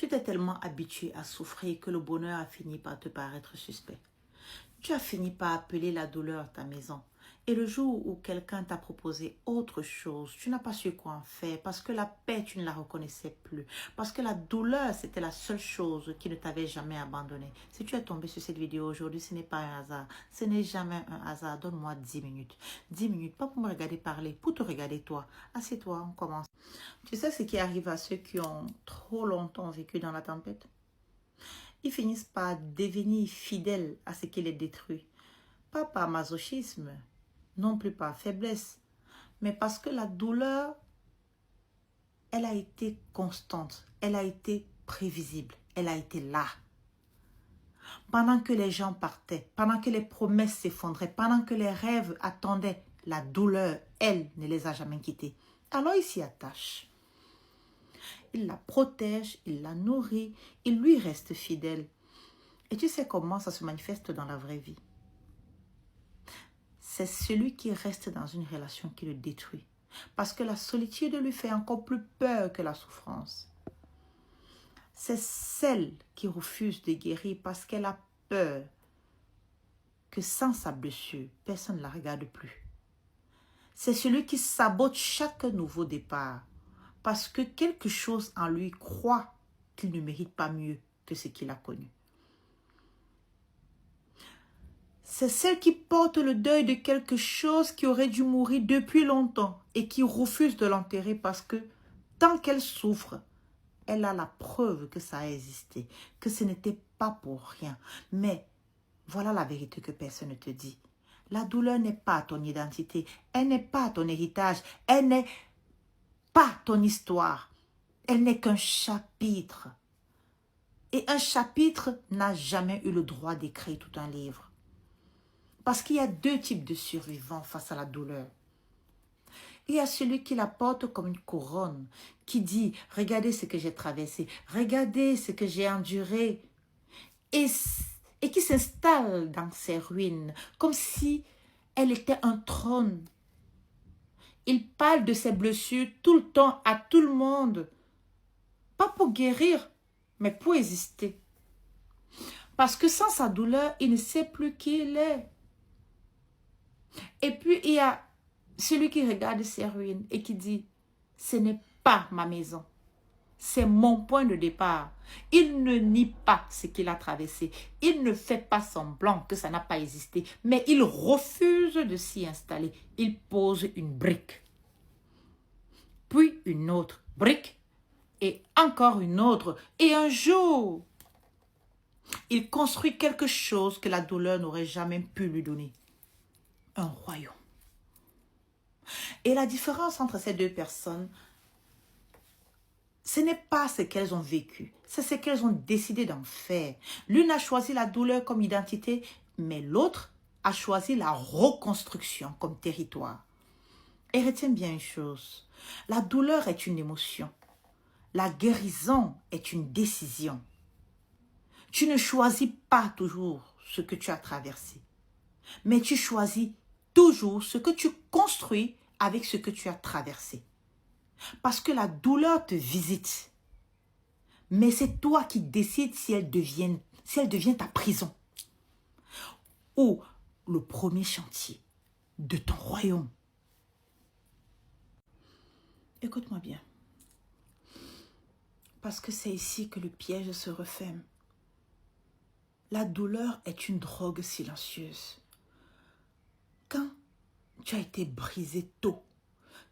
Tu t'es tellement habitué à souffrir que le bonheur a fini par te paraître suspect. Tu as fini par appeler la douleur ta maison. Et le jour où quelqu'un t'a proposé autre chose, tu n'as pas su quoi en faire parce que la paix, tu ne la reconnaissais plus. Parce que la douleur, c'était la seule chose qui ne t'avait jamais abandonné. Si tu es tombé sur cette vidéo aujourd'hui, ce n'est pas un hasard. Ce n'est jamais un hasard. Donne-moi 10 minutes. 10 minutes, pas pour me regarder parler, pour te regarder toi. Assieds-toi, on commence. Tu sais ce qui arrive à ceux qui ont trop longtemps vécu dans la tempête? Ils finissent par devenir fidèles à ce qui les détruit. Pas par masochisme, non plus par faiblesse, mais parce que la douleur, elle a été constante, elle a été prévisible, elle a été là. Pendant que les gens partaient, pendant que les promesses s'effondraient, pendant que les rêves attendaient, la douleur, elle, ne les a jamais quittés. Alors il s'y attache. Il la protège, il la nourrit, il lui reste fidèle. Et tu sais comment ça se manifeste dans la vraie vie? C'est celui qui reste dans une relation qui le détruit. Parce que la solitude lui fait encore plus peur que la souffrance. C'est celle qui refuse de guérir parce qu'elle a peur que sans sa blessure, personne ne la regarde plus. C'est celui qui sabote chaque nouveau départ parce que quelque chose en lui croit qu'il ne mérite pas mieux que ce qu'il a connu. C'est celle qui porte le deuil de quelque chose qui aurait dû mourir depuis longtemps et qui refuse de l'enterrer parce que tant qu'elle souffre, elle a la preuve que ça a existé, que ce n'était pas pour rien. Mais voilà la vérité que personne ne te dit. La douleur n'est pas ton identité, elle n'est pas ton héritage, elle n'est pas ton histoire. Elle n'est qu'un chapitre. Et un chapitre n'a jamais eu le droit d'écrire tout un livre. Parce qu'il y a deux types de survivants face à la douleur. Il y a celui qui la porte comme une couronne, qui dit « Regardez ce que j'ai traversé, regardez ce que j'ai enduré » et qui s'installe dans ses ruines, comme si elle était un trône. Il parle de ses blessures tout le temps à tout le monde, pas pour guérir, mais pour exister. Parce que sans sa douleur, il ne sait plus qui il est. Et puis, il y a celui qui regarde ses ruines et qui dit, ce n'est pas ma maison, c'est mon point de départ. Il ne nie pas ce qu'il a traversé. Il ne fait pas semblant que ça n'a pas existé, mais il refuse de s'y installer. Il pose une brique, puis une autre brique, et encore une autre. Et un jour, il construit quelque chose que la douleur n'aurait jamais pu lui donner. Un royaume. Et la différence entre ces deux personnes, ce n'est pas ce qu'elles ont vécu, c'est ce qu'elles ont décidé d'en faire. L'une a choisi la douleur comme identité, mais l'autre a choisi la reconstruction comme territoire. Et retiens bien une chose, la douleur est une émotion, la guérison est une décision. Tu ne choisis pas toujours ce que tu as traversé, mais tu choisis toujours ce que tu construis avec ce que tu as traversé. Parce que la douleur te visite. Mais c'est toi qui décides si elle devient ta prison. Ou le premier chantier de ton royaume. Écoute-moi bien. Parce que c'est ici que le piège se referme. La douleur est une drogue silencieuse. Quand tu as été brisé tôt,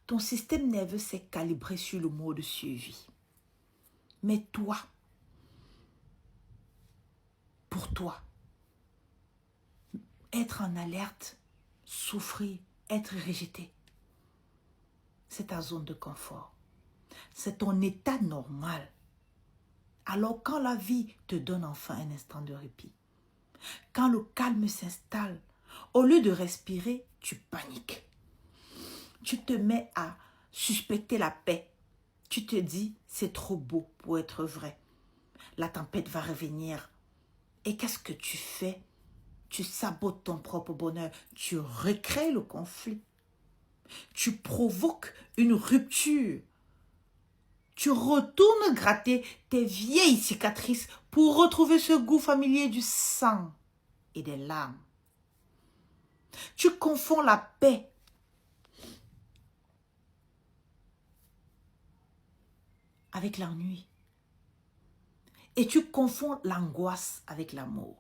ton système nerveux s'est calibré sur le mode survie. Mais toi, pour toi, être en alerte, souffrir, être rejeté, c'est ta zone de confort. C'est ton état normal. Alors quand la vie te donne enfin un instant de répit, quand le calme s'installe, au lieu de respirer, tu paniques. Tu te mets à suspecter la paix. Tu te dis, c'est trop beau pour être vrai. La tempête va revenir. Et qu'est-ce que tu fais? Tu sabotes ton propre bonheur. Tu recrées le conflit. Tu provoques une rupture. Tu retournes gratter tes vieilles cicatrices pour retrouver ce goût familier du sang et des larmes. Tu confonds la paix avec l'ennui. Et tu confonds l'angoisse avec l'amour.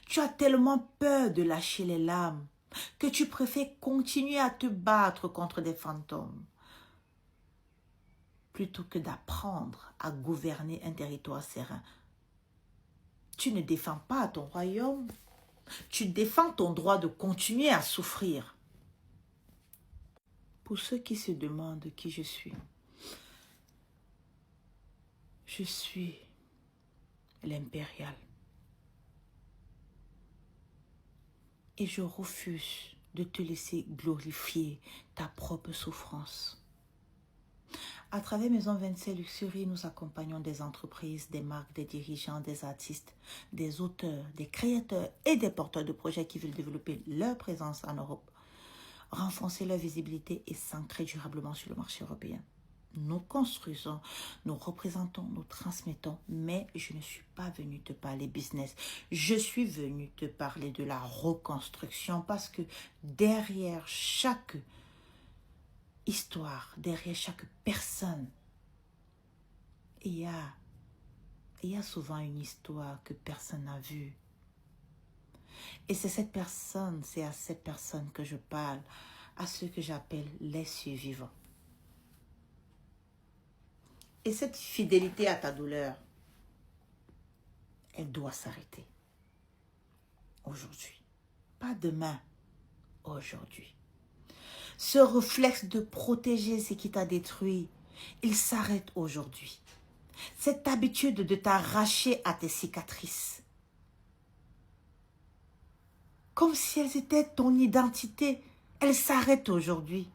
Tu as tellement peur de lâcher les larmes que tu préfères continuer à te battre contre des fantômes plutôt que d'apprendre à gouverner un territoire serein. Tu ne défends pas ton royaume, tu défends ton droit de continuer à souffrir. Pour ceux qui se demandent qui je suis l'impérial. Et je refuse de te laisser glorifier ta propre souffrance. À travers Maison 27 Luxury, nous accompagnons des entreprises, des marques, des dirigeants, des artistes, des auteurs, des créateurs et des porteurs de projets qui veulent développer leur présence en Europe, renforcer leur visibilité et s'ancrer durablement sur le marché européen. Nous construisons, nous représentons, nous transmettons, mais je ne suis pas venue te parler business. Je suis venue te parler de la reconstruction parce que derrière chaque histoire, derrière chaque personne, il y a souvent une histoire que personne n'a vue. Et c'est à cette personne que je parle, à ceux que j'appelle les survivants. Et cette fidélité à ta douleur, elle doit s'arrêter. Aujourd'hui. Pas demain. Aujourd'hui. Ce réflexe de protéger ce qui t'a détruit, il s'arrête aujourd'hui. Cette habitude de t'arracher à tes cicatrices, comme si elles étaient ton identité, elle s'arrête aujourd'hui.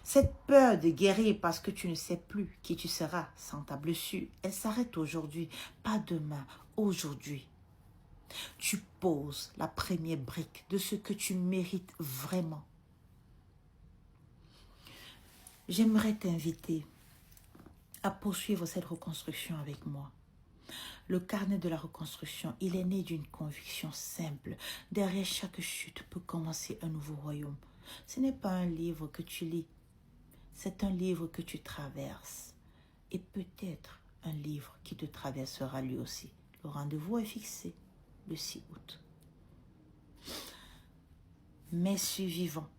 Cette peur de guérir parce que tu ne sais plus qui tu seras sans ta blessure, elle s'arrête aujourd'hui, pas demain, aujourd'hui. Tu poses la première brique de ce que tu mérites vraiment. J'aimerais t'inviter à poursuivre cette reconstruction avec moi. Le carnet de la reconstruction, il est né d'une conviction simple. Derrière chaque chute peut commencer un nouveau royaume. Ce n'est pas un livre que tu lis, c'est un livre que tu traverses. Et peut-être un livre qui te traversera lui aussi. Le rendez-vous est fixé le 6 août. Mes survivants,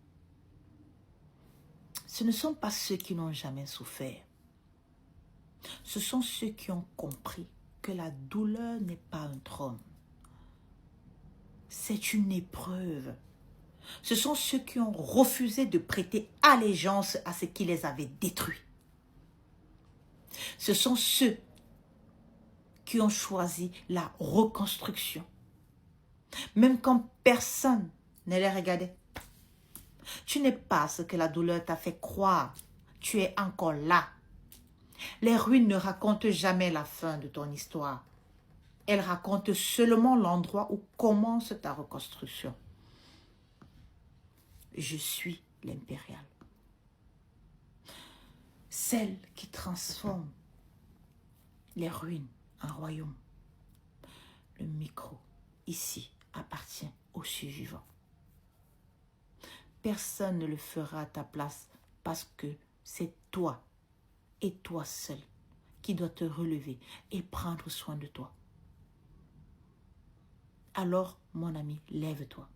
ce ne sont pas ceux qui n'ont jamais souffert. Ce sont ceux qui ont compris que la douleur n'est pas un trône. C'est une épreuve. Ce sont ceux qui ont refusé de prêter allégeance à ce qui les avait détruits. Ce sont ceux qui ont choisi la reconstruction. Même quand personne ne les regardait. Tu n'es pas ce que la douleur t'a fait croire. Tu es encore là. Les ruines ne racontent jamais la fin de ton histoire. Elles racontent seulement l'endroit où commence ta reconstruction. Je suis l'impérial. Celle qui transforme les ruines en royaume. Le micro, ici, appartient aux survivants. Personne ne le fera à ta place parce que c'est toi et toi seul qui dois te relever et prendre soin de toi. Alors, mon ami, lève-toi.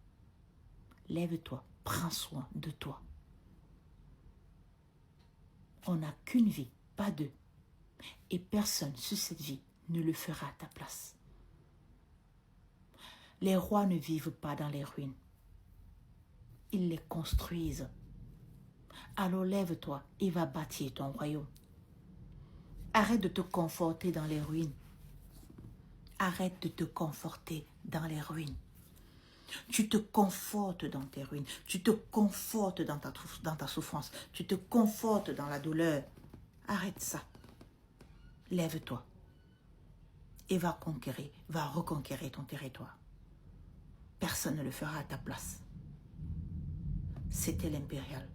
Lève-toi, prends soin de toi. On n'a qu'une vie, pas deux. Et personne sur cette vie ne le fera à ta place. Les rois ne vivent pas dans les ruines. Ils les construisent. Alors lève-toi et va bâtir ton royaume. Arrête de te conforter dans les ruines. Arrête de te conforter dans les ruines. Tu te confortes dans tes ruines. Tu te confortes dans ta souffrance. Tu te confortes dans la douleur. Arrête ça. Lève-toi. Et va reconquérir ton territoire. Personne ne le fera à ta place. C'était l'impérial.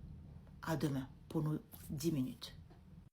À demain pour nos 10 minutes.